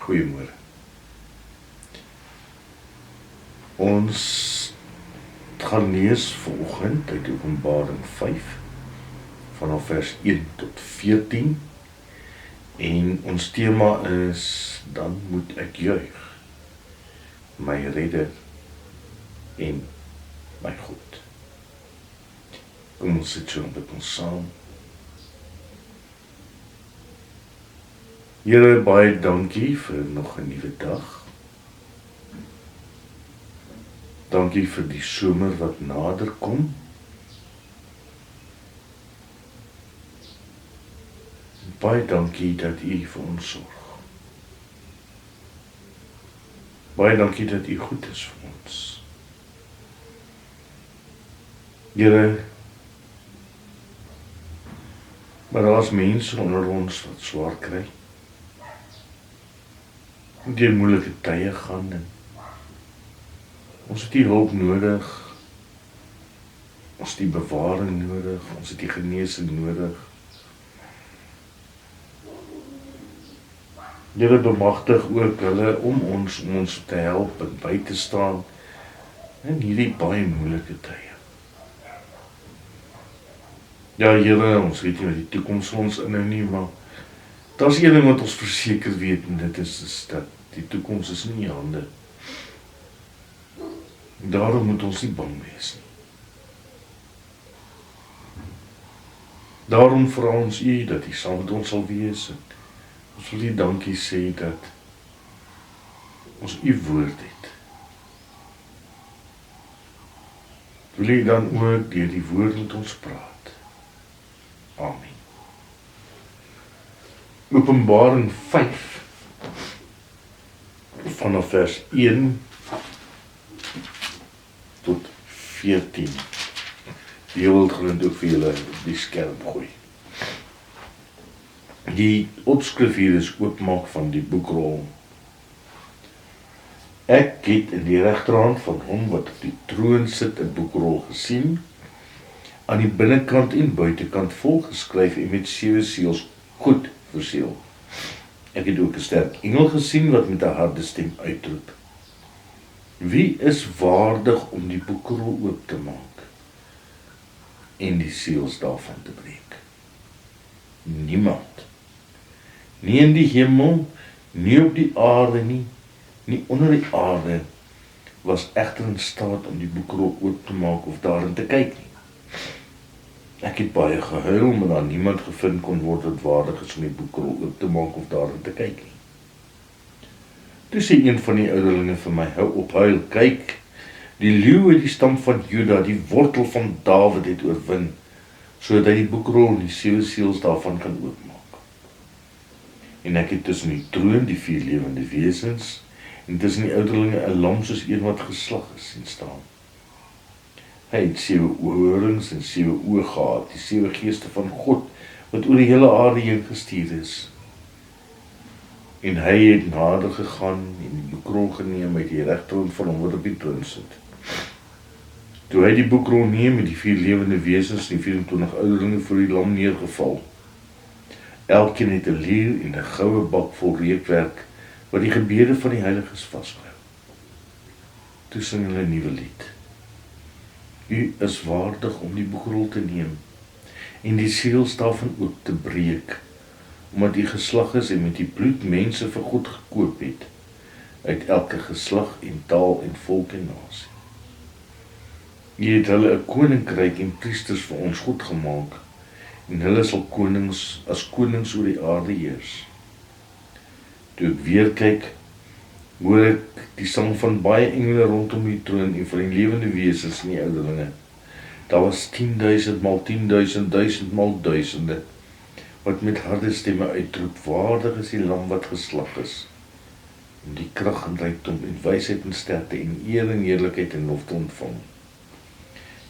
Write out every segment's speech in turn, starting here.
Goeiemôre. Ons gaan lees vanoggend uit Openbaring 5 vanaf vers 1 tot 14 en ons tema is dan moet ek juig, my redder en my God. Kom ons sit so met ons saam. Here, baie dankie vir nog 'n nuwe dag. Dankie vir die somer wat nader kom. Baie dankie dat U vir ons sorg. Baie dankie dat U goed is vir ons. Here, maar daar's mense onder ons wat swaar kry. Die moeilike tye gaan en ons het die hulp nodig, ons het die bewaring nodig, ons het die genesing nodig. Here, bemagtig ook hulle om ons te help en by te staan in hierdie baie moeilike tye. Ja, Here, ons weet nie wat die toekoms vir ons inhou nie, maar daar's een ding wat ons verseker weet en dit is dat die toekoms is in U hande. Daarom moet ons nie bang wees nie. Daarom vra ons U dat U saam met ons sal wees en ons wil U dankie sê dat ons U woord het. Wil U dan ook deur die woord met ons praat. Amen. Openbaring 5 vanaf vers 1 tot 14. Die wil grond ook vir julle die skerm gooi. Die opskrif hier is oopmaak van die boekrol. Ek het in die regterhand van hom wat op die troon sit 'n boekrol gesien, aan die binnekant en buitekant volgeskryf en met 7 seels goed verseël. Ek het ook 'n sterk engel gesien wat met 'n harde stem uitroep: Wie is waardig om die boekrol oop te maak en die seels daarvan te breek? Niemand. Nie in die hemel, nie op die aarde nie, nie onder die aarde, was egter in staat om die boekrol oop te maak of daarin te kyk nie. Ek het baie gehuil, maar daar niemand gevind kon word wat waardig is om die boekrol oop te maak of daarin te kyk nie. Toe sê een van die ouderlinge vir my: Hou op huil, kyk, die leeu uit die stam van Juda, die wortel van Dawid het oorwin, sodat hy die boekrol en die 7 seels daarvan kan oopmaak. En ek het tussen die troon die 4 lewende wesens en tussen die ouderlinge 'n lam soos een wat geslag is sien staan. Hy het 7 horings en 7 oë gehad, die 7 geeste van God, wat oor die hele aarde heen gestuur is. En hy het nader gegaan en die boekrol geneem uit die regterhand van hom wat op die troon sit. Toe hy die boekrol neem met die 4 lewende wesens en die 24 ouderlinge voor die lam neergeval. Elkeen het 'n lier en 'n goue bak vol reukwerk, wat die gebede van die heiliges vashou. Toe sing hulle 'n nuwe lied. U is waardig om die boekrol te neem en die seels daarvan oop te breek, omdat u geslag is en met die bloed mense vir God gekoop het, uit elke geslag en taal en volk en nasie. U het hulle 'n koninkryk en priesters vir ons God gemaak, en hulle sal as konings oor die aarde heers. Toe ek weer kyk, hoor ek die sang van baie engele rondom die troon en van die lewende wesens en die ouderlinge. Daar was 10.000 maal 10.000, 1000 maal duisende, wat met harde stemme uitroep: Waardig is die lam wat geslag is, om die krag en rykdom en wysheid en sterkte en eer en heerlikheid en lof te ontvang.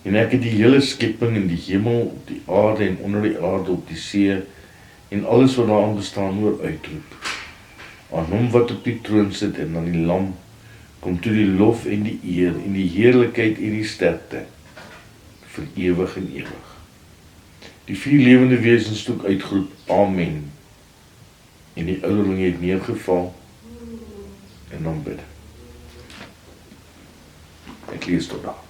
En ek het die hele skepping in die hemel, op die aarde en onder die aarde, op die see en alles wat daaraan bestaan hoor uitroep: Aan hom wat op die troon sit en aan die lam kom toe die lof en die eer en die heerlikheid en die sterkte vir ewig en ewig. Die 4 lewende wesens het ook uitgeroep: Amen. En die ouderlinge het neergeval en dan bid. Ek lees tot daar.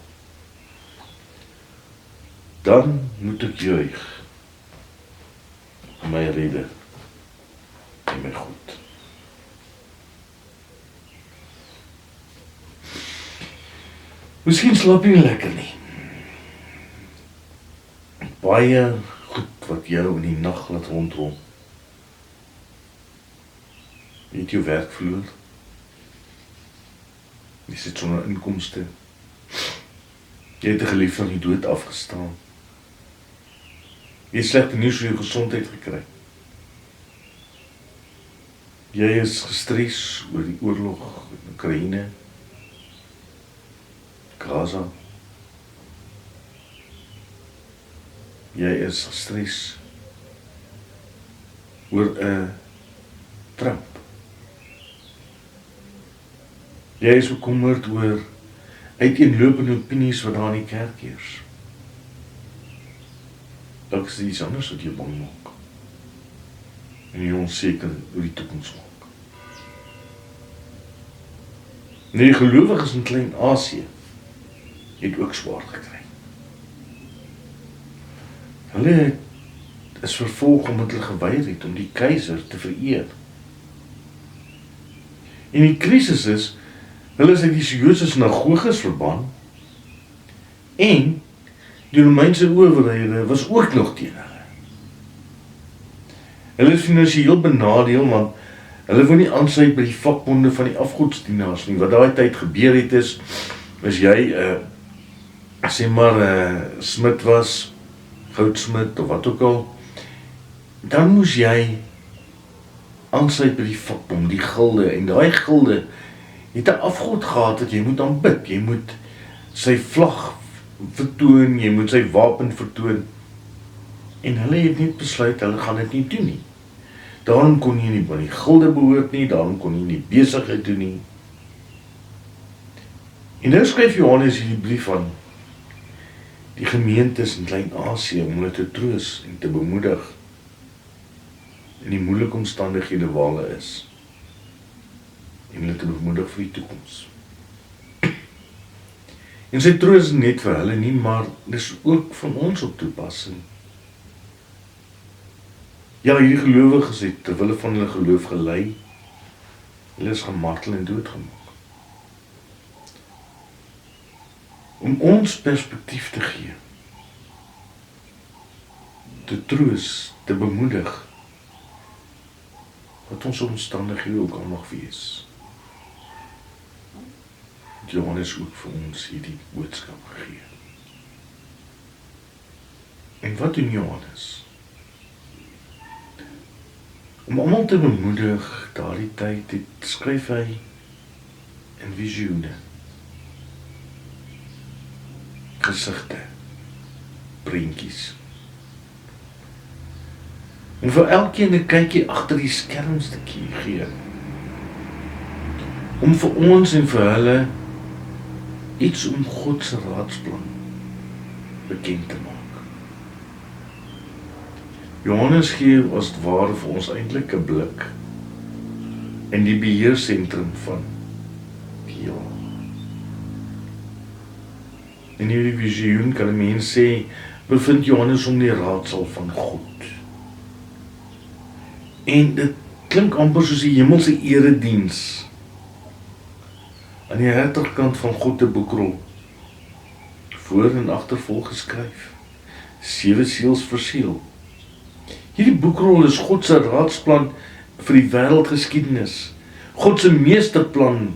Dan moet ek juig, my redder en my God. Miskien slaap jy nie lekker nie. Baie goed wat jou in die nag laat rondrol. Jy het jou werk verloor. Jy sit sonder inkomste. Jy het 'n geliefde van die dood afgestaan. Jy het slegte nuus oor jou gesondheid gekry. Jy is gestres oor die oorlog in Oekraïne, Gaza. Jy is gestres oor 'n Trump. Jy is bekommerd oor uiteenlopende opinies wat daar in die kerk heers. Dalk is dit iets anders wat jou bang maak. En jy onseker oor die toekoms maak. Die gelowiges in Klein-Asië het ook swaar gekry. Hulle is vervolg omdat hulle geweier het om die keiser te vereer. En die krisis is, hulle is uit die Joodse sinagoges verban en die Romeinse owerhede was ook nog teen hulle. Hulle is finansiëel benadeel, want hulle wou nie aansluit by die vakbonde van die afgodsdienaars nie. Wat daai tyd gebeur het is jy sê maar smid was, goudsmid of wat ook al, dan moes jy aansluit by die vakbond, die gilde, en daai gilde het 'n afgod gehad dat jy moet aanbid, jy moet sy vlag vertoon, jy moet sy wapen vertoon, en hulle het net besluit, hulle gaan dit nie doen nie. Daarom kon jy nie by die gilde behoort nie, daarom kon jy nie besigheid doen nie. En nou skryf Johannes hierdie brief aan die gemeentes in Klein-Asië om hulle te troos en te bemoedig in die moeilike omstandighede waar hulle is, en hulle te bemoedig vir die toekoms. En sy troos is net vir hulle nie, maar dis ook van ons op toepassing. Ja, hierdie gelowiges het terwille van hulle geloof gelei, hulle is gemartel en doodgemaak. Om ons perspektief te gee, te troos, te bemoedig, wat ons omstandighede ook al mag wees. Johannes ook vir ons hierdie boodskap gegee. En wat doen Johannes? Om almal te bemoedig, daardie tyd skryf hy in visioene, gesigte, prentjies. En vir elkeen 'n kykie agter die skermstukkie gee. Om vir ons en vir hulle iets om God se raadsplan bekend te maak. Johannes gee as het ware vir ons eintlik 'n blik in die beheersentrum van die heelal. In hierdie visioen kan 'n mens sê, bevind Johannes om die raadsel van God. En dit klink amper soos die hemelse erediens aan die regterkant van God te boekrol, voor en agter vol geskryf, 7 seels verseël. Hierdie boekrol is God se raadsplan vir die wêreldgeskiedenis, God se meesterplan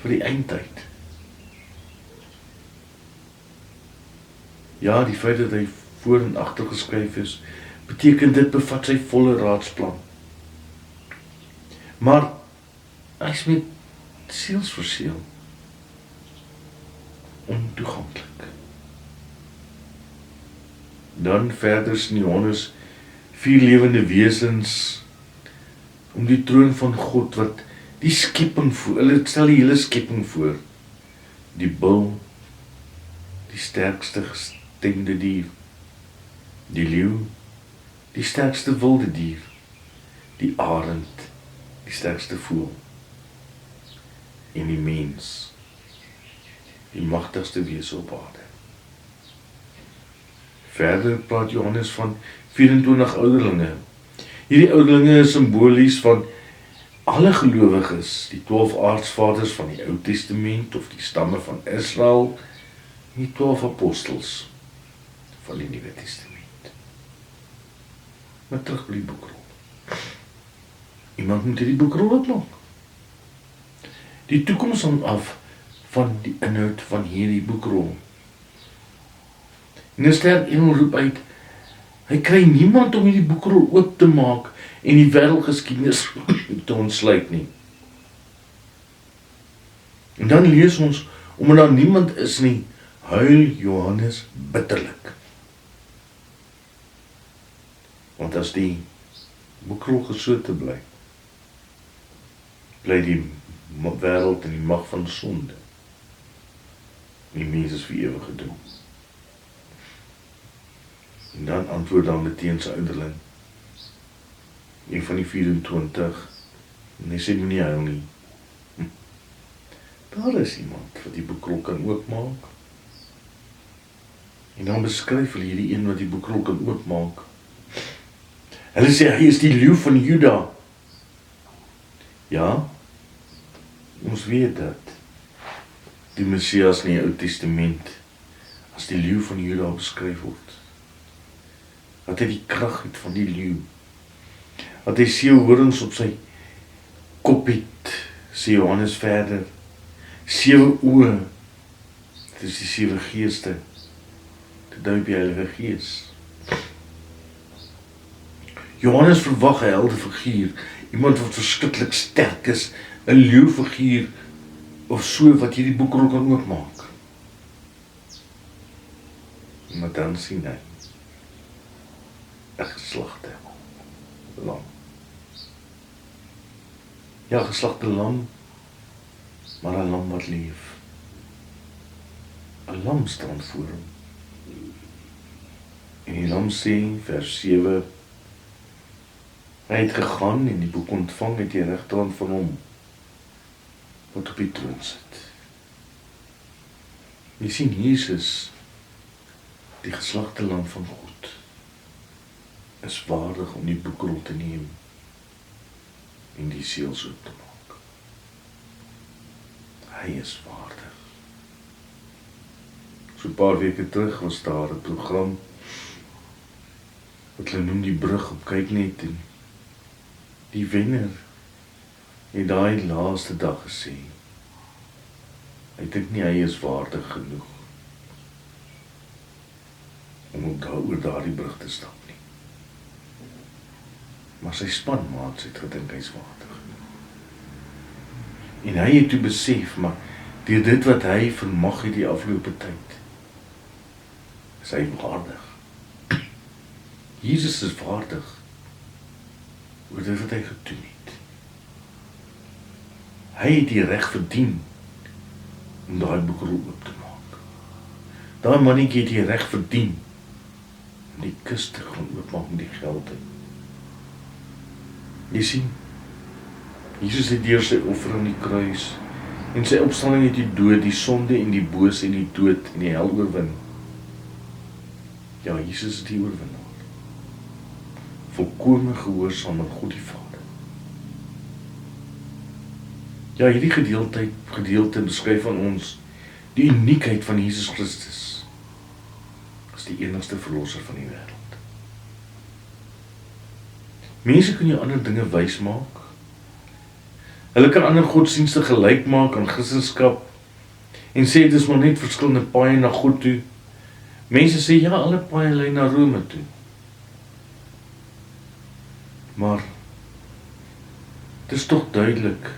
vir die eindtyd. Ja, die feit dat hy voor en agter geskryf is, beteken dit bevat sy volle raadsplan. Maar hy is met seels verseël, ontoeganklik. Dan verder sien Johannes 4 lewende wesens om die troon van God wat die skepping voor, hulle stel die hele skepping voor. Die bul, die sterkste gestemde dier, die leeu, die sterkste wilde dier, die arend, die sterkste voël. en die mens, die magtigste wese op aarde. Verder praat Johannes van 24 ouderlinge. Hierdie ouderlinge is simbolies van alle gelowiges, die 12 aartsvaders van die Ou Testament of die stamme van Israel, en die 12 apostels van die Nuwe Testament. Maar terug by die boekrol. Iemand moet hierdie boekrol oopmaak. Die toekoms hang af van die inhoud van hierdie boekrol. En 'n sterk engel roep uit, hy kry niemand om hierdie boekrol oop te maak en die wêreldgeskiedenis te ontsluit nie. En dan lees ons, omdat daar niemand is nie, huil Johannes bitterlik. Want as die boekrol geslote bly, bly die wêreld in die mag van sonde. Die mens is vir ewig gedoem. En dan antwoord dan meteen sy ouderling, een van die 24, en hy sê nie huil nie. Daar is iemand wat die boekrol kan oopmaak. En dan beskryf hulle hierdie een wat die boekrol kan oopmaak. Hulle sê hy is die leeu van Juda. Ja, ons weet dat die Messias in die Ou Testament as die leeu van Juda beskryf word. Dat hy die krag het van die leeu. Dat hy 7 horings op sy kop het, sê Johannes verder. 7 oë, dit is die 7 geeste. Dit dui op die Heilige Gees. Johannes verwag 'n heldefiguur, iemand wat verskriklik sterk is, 'n leeufiguur of so wat hierdie boekrol kan oopmaak. Maar dan sien hy 'n geslagte lam. Ja, geslagte lam, maar 'n lam wat leef. 'n Lam staan voor hom. En die lam sê, vers 7, hy het gegaan en die boek ontvang uit die regterhand van hom, wat op die troon sit. Jy sien, Jesus, die geslagte lam van God, is waardig om die boekrol te neem en die seels oop te maak. Hy is waardig. So 'n paar weke terug was daar 'n program wat hulle noem die brug op Kyknet, en die wenner het daai laaste dag gesê, hy dink nie hy is waardig genoeg om oor daardie brug te stap nie. Maar sy spanmaats het gedink hy is waardig genoeg. En hy het toe besef, maar deur dit wat hy vermag het die afgelope tyd, is hy waardig. Jesus is waardig oor dit wat hy gedoen het. Hy het die reg verdien om daai boekrol oop te maak. Daai mannetjie het die reg verdien om die kus te gaan oopmaak met die geld. Jy sien, Jesus het deur sy offer aan die kruis en sy opstanding het die dood, die sonde en die bose en die dood en die hel oorwin. Ja, Jesus is die oorwinnaar. Volkome gehoorsaam aan God die Vader. Ja, hierdie gedeelte beskryf van ons die uniekheid van Jesus Christus as die enigste verlosser van die wêreld. Mense kan jou ander dinge wys maak. Hulle kan ander godsdienste gelyk maak aan Christendom en sê dit is maar net verskillende paaie na God toe. Mense sê ja, alle paaie lei na Rome toe. Maar dit is tog duidelik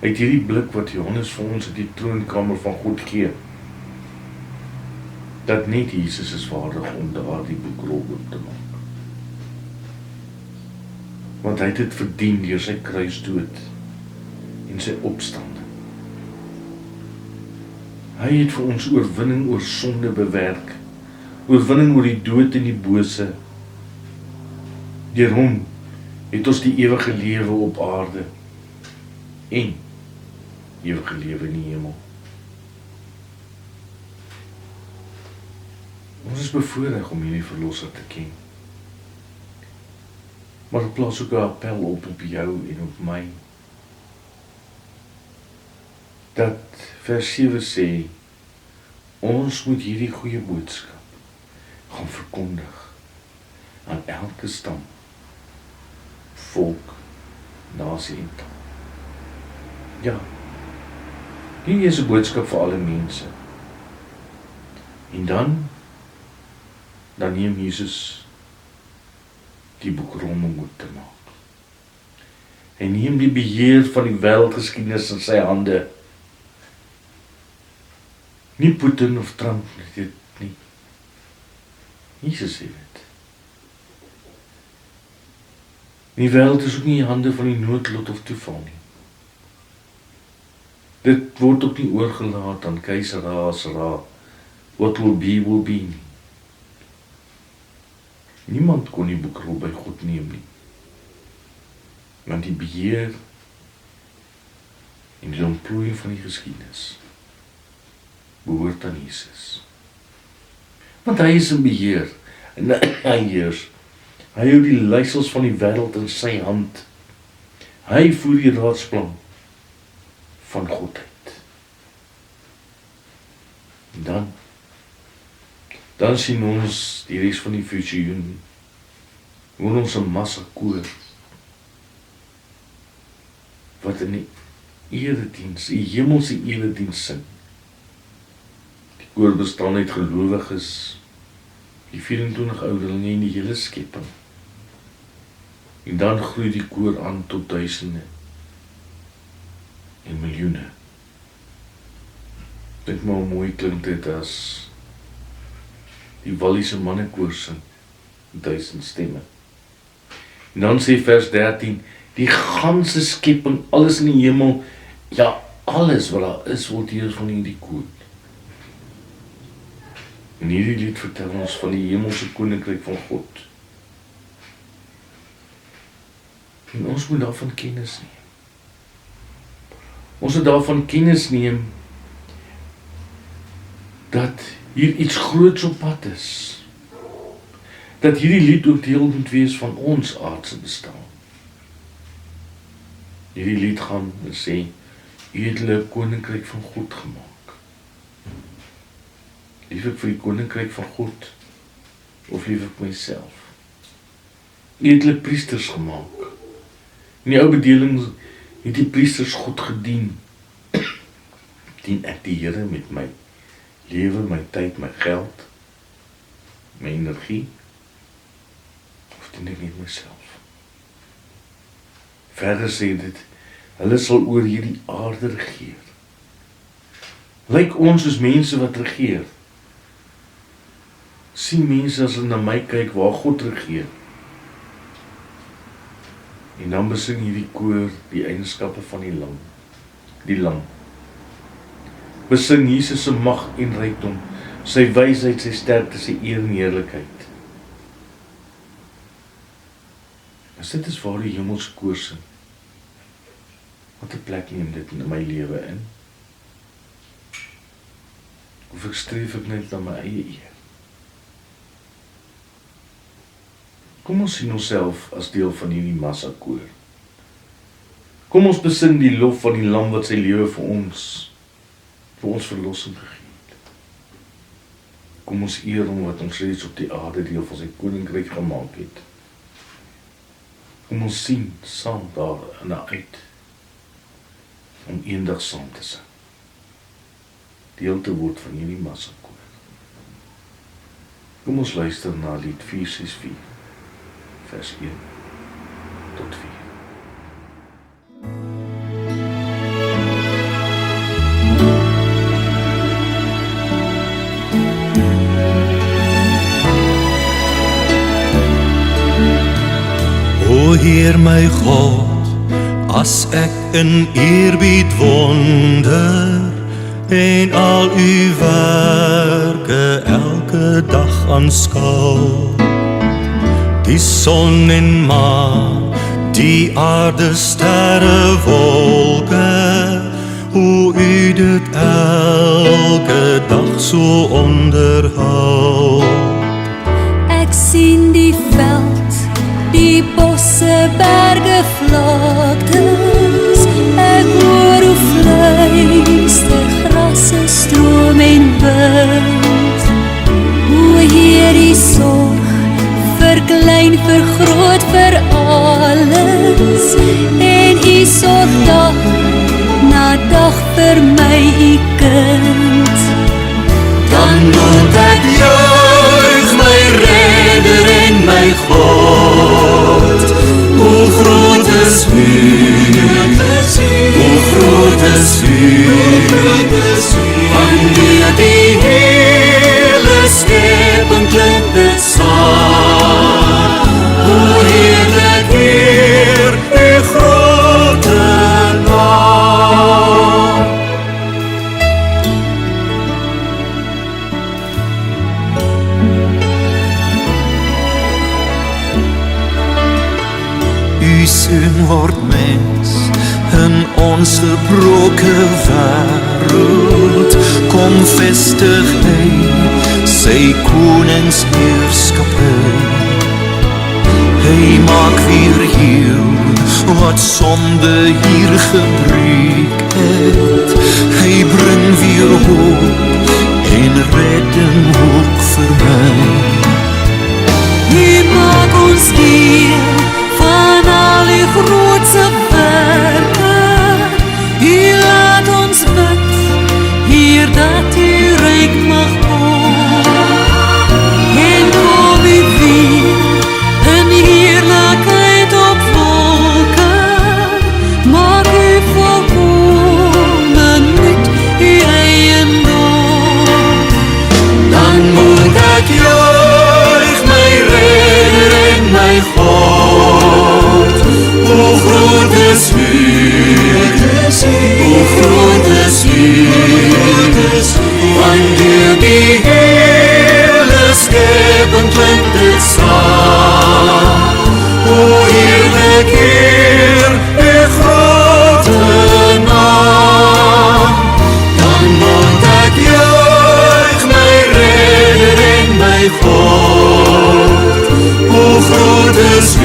uit hierdie blik wat Johannes vir ons uit die troonkamer van God gee, dat net Jesus is waardig om daardie boekrol oop te maak. Want hy het dit verdien deur sy kruisdood en sy opstanding. Hy het vir ons oorwinning oor sonde bewerk, oorwinning oor die dood en die bose. Deur hom het ons die ewige lewe op aarde en ewige lewe in die hemel. Ons is bevoorreg om hierdie verlosser te ken. Maar dit plaas ook 'n appel op jou en op my. Dat vers 7 sê, ons moet hierdie goeie boodskap gaan verkondig aan elke stam, volk, nasie en taal. Ja, hierdie is 'n boodskap vir alle mense. En dan neem Jesus die boekrol om oop te maak. Hy neem die beheer van die wêreldgeskiedenis in sy hande. Nie Putin of Trump, dit nie. Jesus sê dit. Die wêreld is ook nie in die hande van die noodlot of toeval nie. Dit word ook nie oorgelaat aan keiser Ahasverus, what will be nie. Niemand kon die boekrol by God neem nie. Want die beheer en die ontplooiing van die geskiedenis behoort aan Jesus. Want hy is in beheer en hy heers. Hy hou die leiersels van die wêreld in sy hand. Hy voer die raadsplan van God uit. En dan sien ons die res van die visioen, hoor ons 'n massa koor, wat in die erediens, die hemelse erediens sing. Die koor bestaan uit gelowiges, die 24 ouderlinge en die hele skepping. En dan groei die koor aan tot duisende en miljoene. Dink maar hoe mooi klink dit as die Walliese mannekoor sing, 1000 stemme. En dan sê vers 13, die ganse skepping, alles in die hemel, ja, alles wat daar is, word hier van hierdie koor. En hierdie lied vertel ons van die hemelse koninkryk van God. En ons moet daarvan kennis neem. Ons moet daarvan kennis neem dat hier iets groots op pad is. Dat hierdie lied ook deel moet wees van ons aardse bestaan. Hierdie lied gaan sê, edele koninkryk van God gemaak. Lief ek vir die koninkryk van God, of lief ek myself? Edele priesters gemaak. In die ou bedeling het die priesters God gedien. Dien ek die Here met my lewe, my tyd, my geld, my energie, of dien ek net myself? Verder sê dit, hulle sal oor hierdie aarde regeer. Lyk ons soos mense wat regeer? Sien mense as hulle na my kyk waar God regeer? En dan besing hierdie koor die eienskappe van die lam. Besing Jesus se mag en rykdom, sy wysheid, sy sterkte, sy eer en heerlikheid. As dit is waar die hemelse koor sing, wat 'n plek neem dit in my lewe in? Of ek streef ek net na my eie eer? Kom ons sien onsself as deel van hierdie massa koor. Kom ons besing die lof van die lam wat sy lewe vir ons verlossing gegee het. Kom ons eer hom wat ons reeds op die aarde deel van sy koninkryk gemaak het. Kom ons sien saam daarna uit om eendag saam te sing. Deel te word van hierdie massa koor. Kom ons luister na lied 464, vers 1 tot 4. O Heer my God, as ek in eerbied wonder en al u werke elke dag aanskou, die son en maan, die aarde, sterre, wolke, hoe u dit elke dag so onderhou. Ek sien die veld, die bosse, berge, vlaktes. Ek hoor hoe fluister grasse, stroom en wind. Hoe hierdie sorg verklein, vergroot vir alles. En u sorg dag na dag vir my, u kind. Dan moet ek juig my Redder en my God. Hoe groot is u, hoe groot is u, wanneer die hele skepping klink dit saam. Hoe heerlik eer u grote naam. U seun word mens in ons gebroke wêreld. Kom vestig hy sy koningsheerskappy. Hy maak weer heel wat sonde hier gebreek het. Hy bring weer hoop en redding ook vir my. U maak ons deel van al die grootse werke. U laat ons bid hier dat u ryk mag word. En kom u weer in heerlikheid op wolke. Maak u volkomen met u eiendom. Dan moet ek juig my Redder en my God. Hoe groot is u, hoe groot is u, wanneer die hele skepping klink dit saam. Hoe heerlik eer u grote naam. Dan moet ek juig my Redder en my God. Hoe groot is u,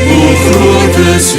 hoe groot is u,